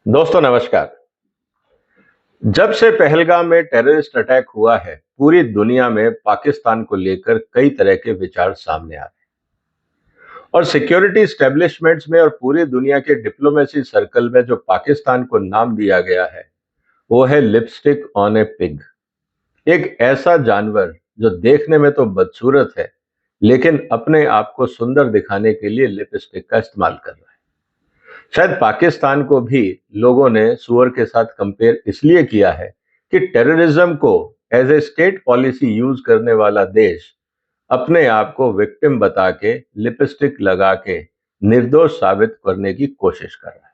दोस्तों नमस्कार। जब से पहलगाम में टेररिस्ट अटैक हुआ है, पूरी दुनिया में पाकिस्तान को लेकर कई तरह के विचार सामने आ रहे हैं और सिक्योरिटी एस्टेब्लिशमेंट्स में और पूरी दुनिया के डिप्लोमेसी सर्कल में जो पाकिस्तान को नाम दिया गया है, वो है लिपस्टिक ऑन ए पिग। एक ऐसा जानवर जो देखने में तो बदसूरत है, लेकिन अपने आप को सुंदर दिखाने के लिए लिपस्टिक का इस्तेमाल कर रहा है। शायद पाकिस्तान को भी लोगों ने सुअर के साथ कंपेयर इसलिए किया है कि टेररिज्म को as a state policy use करने वाला देश अपने आप को विक्टिम बता के लिपस्टिक लगा के निर्दोष साबित करने की कोशिश कर रहा है।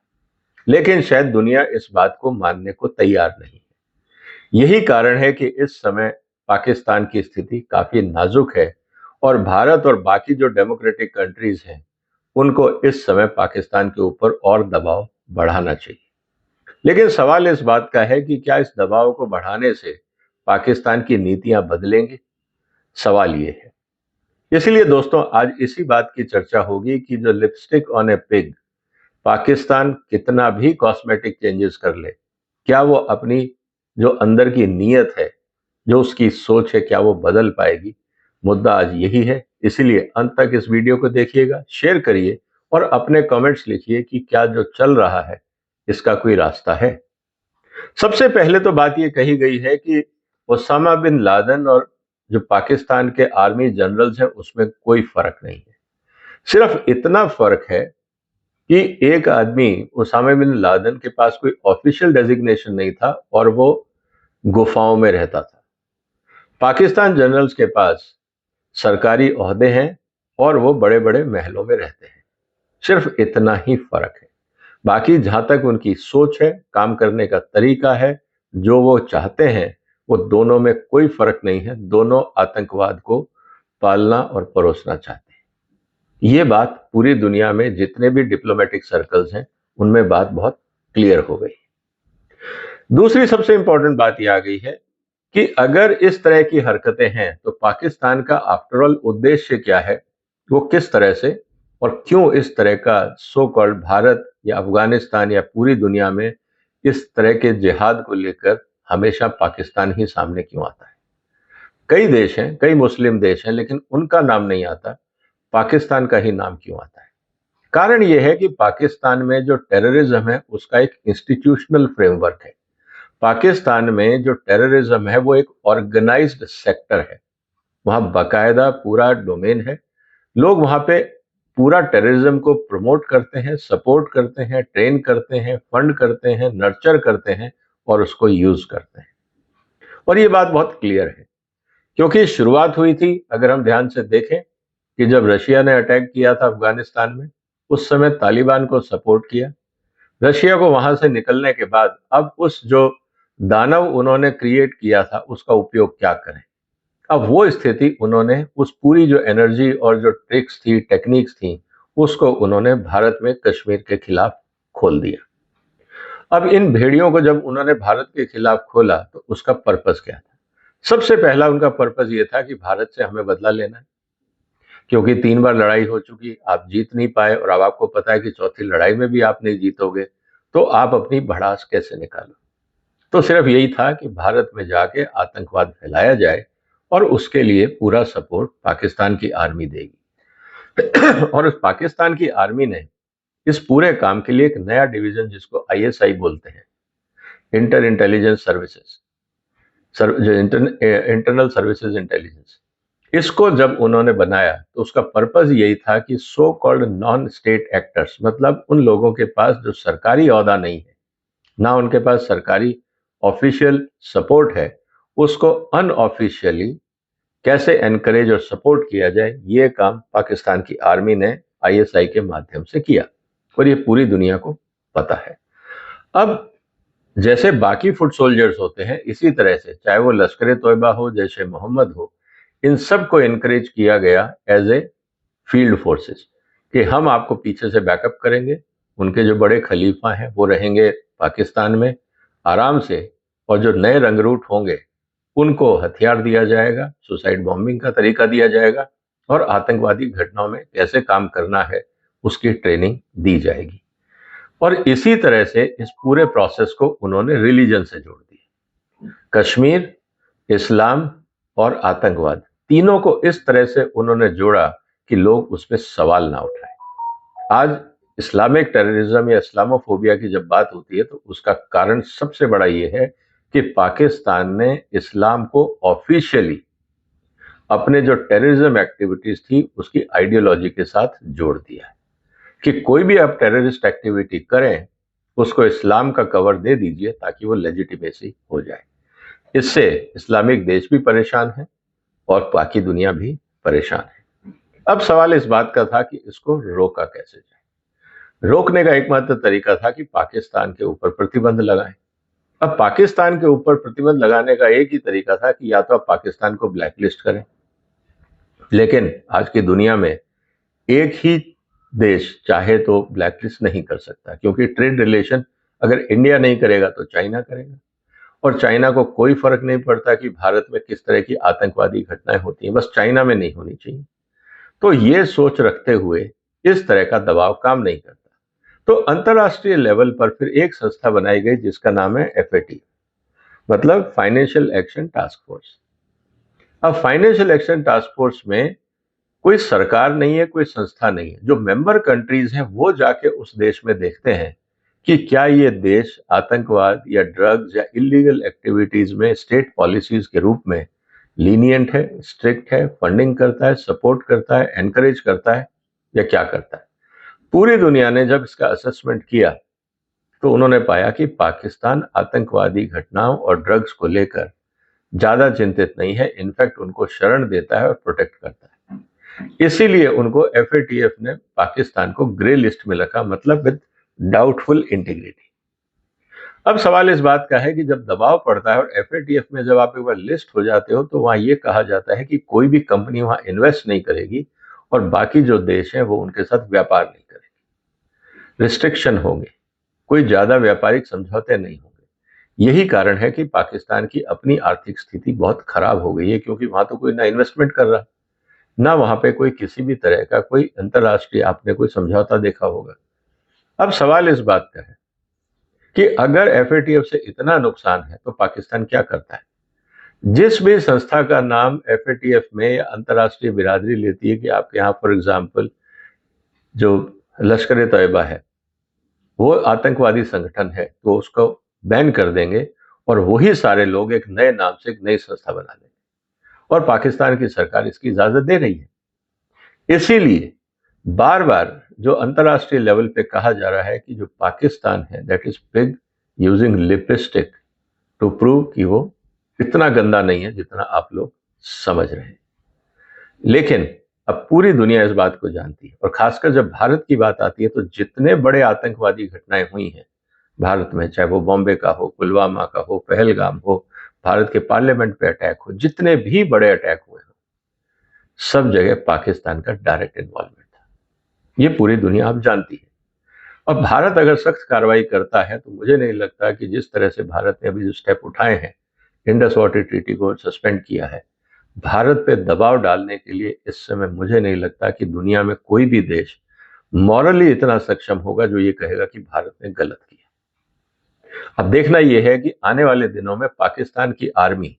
लेकिन शायद दुनिया इस बात को मानने को तैयार नहीं है। यही कारण है कि इस समय पाकिस्तान की स्थिति काफी नाजुक है और भारत और बाकी जो डेमोक्रेटिक कंट्रीज हैं, उनको इस समय पाकिस्तान के ऊपर और दबाव बढ़ाना चाहिए। लेकिन सवाल इस बात का है कि क्या इस दबाव को बढ़ाने से पाकिस्तान की नीतियां बदलेंगी? सवाल ये है। इसलिए दोस्तों आज इसी बात की चर्चा होगी कि जो lipstick on A pig, Pakistan कितना भी कॉस्मेटिक चेंजेस कर ले, क्या वो अपनी जो अंदर की नीयत है, जो उसकी सोच है, क्या वो बदल पाएगी? मुद्दा आज यही है। इसीलिए अंत तक इस वीडियो को देखिएगा, शेयर करिए और अपने कमेंट्स लिखिए कि क्या जो चल रहा है इसका कोई रास्ता है। सबसे पहले तो बात ये कही गई है कि ओसामा बिन लादेन और जो पाकिस्तान के आर्मी जनरल्स हैं उसमें कोई फर्क नहीं है। सिर्फ इतना फर्क है कि एक आदमी ओसामा बिन लादेन के पास कोई ऑफिशियल डेजिग्नेशन नहीं था और वो गुफाओं में रहता था। पाकिस्तान जनरल्स के पास सरकारी ओहदे हैं और वो बड़े बड़े महलों में रहते हैं। सिर्फ इतना ही फर्क है। बाकी जहां तक उनकी सोच है, काम करने का तरीका है, जो वो चाहते हैं, वो दोनों में कोई फर्क नहीं है। दोनों आतंकवाद को पालना और परोसना चाहते हैं। ये बात पूरी दुनिया में जितने भी डिप्लोमेटिक सर्कल्स हैं उनमें बात बहुत क्लियर हो गई। दूसरी सबसे इंपॉर्टेंट बात यह आ गई है कि अगर इस तरह की हरकतें हैं तो पाकिस्तान का आफ्टरऑल उद्देश्य क्या है, वो किस तरह से और क्यों इस तरह का सो कॉल्ड भारत या अफगानिस्तान या पूरी दुनिया में इस तरह के जिहाद को लेकर हमेशा पाकिस्तान ही सामने क्यों आता है? कई देश हैं, कई मुस्लिम देश हैं, लेकिन उनका नाम नहीं आता, पाकिस्तान का ही नाम क्यों आता है? कारण यह है कि पाकिस्तान में जो टेररिज्म है उसका एक इंस्टीट्यूशनल फ्रेमवर्क है। पाकिस्तान में जो टेररिज्म है वो एक ऑर्गेनाइज्ड सेक्टर है। वहां बाकायदा पूरा डोमेन है। लोग वहां पे पूरा टेररिज्म को प्रमोट करते हैं, सपोर्ट करते हैं, ट्रेन करते हैं, फंड करते हैं, नर्चर करते हैं और उसको यूज करते हैं। और ये बात बहुत क्लियर है क्योंकि शुरुआत हुई थी, अगर हम ध्यान से देखें, कि जब रशिया ने अटैक किया था अफगानिस्तान में, उस समय तालिबान को सपोर्ट किया। रशिया को वहां से निकलने के बाद अब उस जो दानव उन्होंने क्रिएट किया था उसका उपयोग क्या करें? अब वो स्थिति उन्होंने उस पूरी जो एनर्जी और जो ट्रिक्स थी, टेक्निक्स थी, उसको उन्होंने भारत में कश्मीर के खिलाफ खोल दिया। अब इन भेड़ियों को जब उन्होंने भारत के खिलाफ खोला तो उसका पर्पस क्या था? सबसे पहला उनका पर्पस ये था कि भारत से हमें बदला लेना है, क्योंकि 3 बार लड़ाई हो चुकी, आप जीत नहीं पाए और अब आपको पता है कि चौथी लड़ाई में भी आप नहीं जीतोगे, तो आप अपनी भड़ास कैसे निकालो? तो सिर्फ यही था कि भारत में जाके आतंकवाद फैलाया जाए और उसके लिए पूरा सपोर्ट पाकिस्तान की आर्मी देगी। और उस पाकिस्तान की आर्मी ने इस पूरे काम के लिए एक नया डिवीजन, जिसको आईएसआई बोलते हैं, इंटर इंटेलिजेंस सर्विसेज, जो इंटरनल सर्विसेज इंटेलिजेंस, इसको जब उन्होंने बनाया तो उसका पर्पस यही था कि so called non state actors, मतलब उन लोगों के पास जो सरकारी ओहदा नहीं है, ना उनके पास सरकारी ऑफिशियल सपोर्ट है, उसको अनऑफिशियली कैसे एनकरेज और सपोर्ट किया जाए, ये काम पाकिस्तान की आर्मी ने आईएसआई के माध्यम से किया और ये पूरी दुनिया को पता है। अब जैसे बाकी फुट सोल्जर्स होते हैं, इसी तरह से चाहे वो लश्कर तोयबा हो, जैसे मोहम्मद हो, इन सब को इनकरेज किया गया एज ए फील्ड फोर्सेस कि हम आपको पीछे से बैकअप करेंगे। उनके जो बड़े खलीफा हैं वो रहेंगे पाकिस्तान में आराम से, और जो नए रंगरूट होंगे उनको हथियार दिया जाएगा, सुसाइड बॉम्बिंग का तरीका दिया जाएगा और आतंकवादी घटनाओं में कैसे काम करना है उसकी ट्रेनिंग दी जाएगी। और इसी तरह से इस पूरे प्रोसेस को उन्होंने रिलीजन से जोड़ दिया। कश्मीर, इस्लाम और आतंकवाद, तीनों को इस तरह से उन्होंने जोड़ा कि लोग उस पर सवाल ना उठाएं। आज इस्लामिक टेररिज्म या इस्लामोफोबिया की जब बात होती है तो उसका कारण सबसे बड़ा ये है कि पाकिस्तान ने इस्लाम को ऑफिशियली अपने जो टेररिज्म एक्टिविटीज थी उसकी आइडियोलॉजी के साथ जोड़ दिया है कि कोई भी आप टेररिस्ट एक्टिविटी करें उसको इस्लाम का कवर दे दीजिए ताकि वो लेजिटिमेसी हो जाए। इससे इस्लामिक देश भी परेशान है और बाकी दुनिया भी परेशान है। अब सवाल इस बात का था कि इसको रोका कैसे जाए। रोकने का एकमात्र तरीका था कि पाकिस्तान के ऊपर प्रतिबंध लगाएं। अब पाकिस्तान के ऊपर प्रतिबंध लगाने का एक ही तरीका था कि या तो आप पाकिस्तान को ब्लैकलिस्ट करें, लेकिन आज की दुनिया में एक ही देश चाहे तो ब्लैकलिस्ट नहीं कर सकता, क्योंकि ट्रेड रिलेशन अगर इंडिया नहीं करेगा तो चाइना करेगा, और चाइना को कोई फर्क नहीं पड़ता कि भारत में किस तरह की आतंकवादी घटनाएं होती हैं, बस चाइना में नहीं होनी चाहिए। तो ये सोच रखते हुए इस तरह का दबाव काम नहीं करता। तो अंतर्राष्ट्रीय लेवल पर फिर एक संस्था बनाई गई जिसका नाम है FATF, मतलब फाइनेंशियल एक्शन टास्क फोर्स। अब फाइनेंशियल एक्शन टास्क फोर्स में कोई सरकार नहीं है, कोई संस्था नहीं है। जो मेंबर कंट्रीज हैं वो जाके उस देश में देखते हैं कि क्या ये देश आतंकवाद या ड्रग्स या इलीगल एक्टिविटीज में स्टेट पॉलिसीज के रूप में लीनियंट है, स्ट्रिक्ट है, फंडिंग करता है, सपोर्ट करता है, एनकरेज करता है, या क्या करता है। पूरी दुनिया ने जब इसका असेसमेंट किया तो उन्होंने पाया कि पाकिस्तान आतंकवादी घटनाओं और ड्रग्स को लेकर ज्यादा चिंतित नहीं है, इनफैक्ट उनको शरण देता है और प्रोटेक्ट करता है। इसीलिए उनको FATF ने पाकिस्तान को ग्रे लिस्ट में रखा, मतलब विद डाउटफुल इंटीग्रिटी। अब सवाल इस बात का है कि जब दबाव पड़ता है और FATF में जब आप एक बार लिस्ट हो जाते हो तो वहां ये कहा जाता है कि कोई भी कंपनी वहां इन्वेस्ट नहीं करेगी और बाकी जो देश हैं वो उनके साथ व्यापार नहीं करेगी, रिस्ट्रिक्शन होंगे, कोई ज्यादा व्यापारिक समझौते नहीं होंगे। यही कारण है कि पाकिस्तान की अपनी आर्थिक स्थिति बहुत खराब हो गई है, क्योंकि वहां तो कोई ना इन्वेस्टमेंट कर रहा, ना वहां पे कोई किसी भी तरह का कोई अंतरराष्ट्रीय आपने कोई समझौता देखा होगा। अब सवाल इस बात का है कि अगर FATF से इतना नुकसान है तो पाकिस्तान क्या करता है। जिस भी संस्था का नाम FATF में या अंतरराष्ट्रीय बिरादरी लेती है कि आपके यहाँ फॉर एग्जाम्पल जो लश्कर ए तैयबा है वो आतंकवादी संगठन है, तो उसको बैन कर देंगे और वही सारे लोग एक नए नाम से एक नई संस्था बना देंगे, और पाकिस्तान की सरकार इसकी इजाजत दे रही है। इसीलिए बार बार जो अंतरराष्ट्रीय लेवल पे कहा जा रहा है कि जो पाकिस्तान है that is pig using lipstick to prove कि वो इतना गंदा नहीं है जितना आप लोग समझ रहे हैं। लेकिन अब पूरी दुनिया इस बात को जानती है, और खासकर जब भारत की बात आती है तो जितने बड़े आतंकवादी घटनाएं हुई हैं भारत में, चाहे वो बॉम्बे का हो, पुलवामा का हो, पहलगाम हो, भारत के पार्लियामेंट पे अटैक हो, जितने भी बड़े अटैक हुए हो, सब जगह पाकिस्तान का डायरेक्ट इन्वॉल्वमेंट था। ये पूरी दुनिया अब जानती है। अब भारत अगर सख्त कार्रवाई करता है तो मुझे नहीं लगता कि जिस तरह से भारत ने अभी जो स्टेप उठाए हैं, इंडस वाटर ट्रीटी को सस्पेंड किया है, भारत पे दबाव डालने के लिए इस समय मुझे नहीं लगता कि दुनिया में कोई भी देश मॉरली इतना सक्षम होगा जो ये कहेगा कि भारत ने गलत किया। अब देखना यह है कि आने वाले दिनों में पाकिस्तान की आर्मी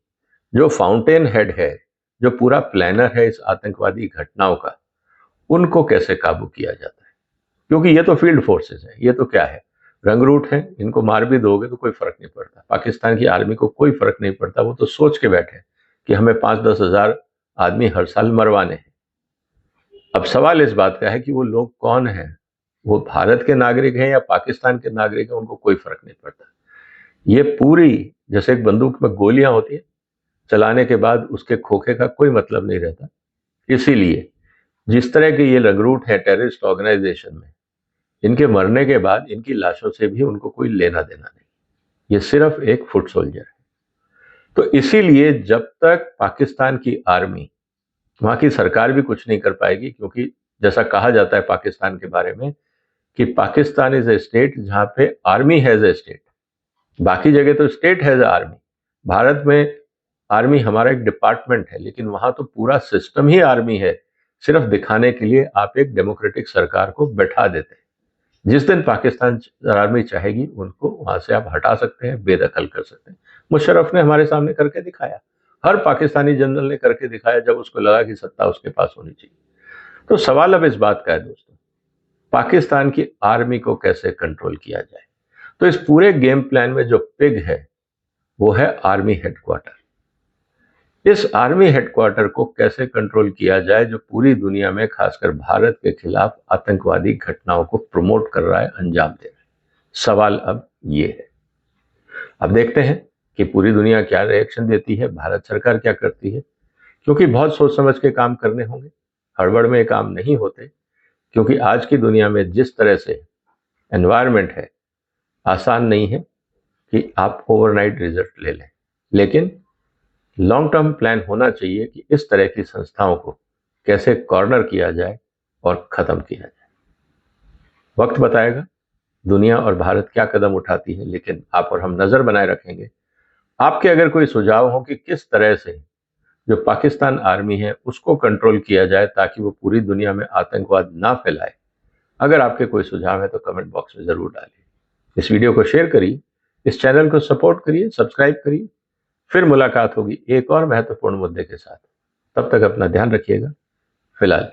जो फाउंटेन हेड है, जो पूरा प्लानर है इस आतंकवादी घटनाओं का, उनको कैसे काबू किया जाता है। क्योंकि ये तो फील्ड फोर्सेस है, ये तो क्या है, रंगरूट है, इनको मार भी दोगे तो कोई फर्क नहीं पड़ता। पाकिस्तान की आर्मी को कोई फर्क नहीं पड़ता, वो तो सोच के बैठे कि हमें 5-10 हजार आदमी हर साल मरवाने हैं। अब सवाल इस बात का है कि वो लोग कौन हैं, वो भारत के नागरिक हैं या पाकिस्तान के नागरिक हैं, उनको कोई फर्क नहीं पड़ता। ये पूरी जैसे एक बंदूक में गोलियां होती है, चलाने के बाद उसके खोखे का कोई मतलब नहीं रहता। इसीलिए जिस तरह के ये रंगरूट है टेररिस्ट ऑर्गेनाइजेशन में, इनके मरने के बाद इनकी लाशों से भी उनको कोई लेना देना नहीं, ये सिर्फ एक फुट सोल्जर है। तो इसीलिए जब तक पाकिस्तान की आर्मी, वहां की सरकार भी कुछ नहीं कर पाएगी, क्योंकि जैसा कहा जाता है पाकिस्तान के बारे में कि पाकिस्तान इज ए स्टेट जहां पे आर्मी हैज ए स्टेट, बाकी जगह तो state has a army. Bharat में आर्मी हमारा एक डिपार्टमेंट है, लेकिन वहां तो पूरा सिस्टम ही आर्मी है, सिर्फ दिखाने के लिए आप एक डेमोक्रेटिक सरकार को बैठा देते हैं। जिस दिन पाकिस्तान आर्मी चाहेगी उनको वहां से आप हटा सकते हैं, बेदखल कर सकते हैं। मुशर्रफ ने हमारे सामने करके दिखाया, हर पाकिस्तानी जनरल ने करके दिखाया जब उसको लगा कि सत्ता उसके पास होनी चाहिए। तो सवाल अब इस बात का है दोस्तों, पाकिस्तान की आर्मी को कैसे कंट्रोल किया जाए। तो इस पूरे गेम प्लान में जो पिग है वो है आर्मी हेडक्वार्टर। इस आर्मी हेडक्वार्टर को कैसे कंट्रोल किया जाए जो पूरी दुनिया में खासकर भारत के खिलाफ आतंकवादी घटनाओं को प्रमोट कर रहा है, अंजाम दे रहा है। सवाल अब ये है, अब देखते हैं कि पूरी दुनिया क्या रिएक्शन देती है, भारत सरकार क्या करती है, क्योंकि बहुत सोच समझ के काम करने होंगे, हड़बड़ में काम नहीं होते। क्योंकि आज की दुनिया में जिस तरह से एनवायरनमेंट है, आसान नहीं है कि आप ओवरनाइट रिजल्ट ले लें, लेकिन लॉन्ग टर्म प्लान होना चाहिए कि इस तरह की संस्थाओं को कैसे कॉर्नर किया जाए और खत्म किया जाए। वक्त बताएगा दुनिया और भारत क्या कदम उठाती है, लेकिन आप और हम नजर बनाए रखेंगे। आपके अगर कोई सुझाव हो कि किस तरह से जो पाकिस्तान आर्मी है उसको कंट्रोल किया जाए ताकि वो पूरी दुनिया में आतंकवाद ना फैलाए, अगर आपके कोई सुझाव है तो कमेंट बॉक्स में जरूर डालिए। इस वीडियो को शेयर करिए, इस चैनल को सपोर्ट करिए, सब्सक्राइब करिए। फिर मुलाकात होगी एक और महत्वपूर्ण मुद्दे के साथ। तब तक अपना ध्यान रखिएगा। फिलहाल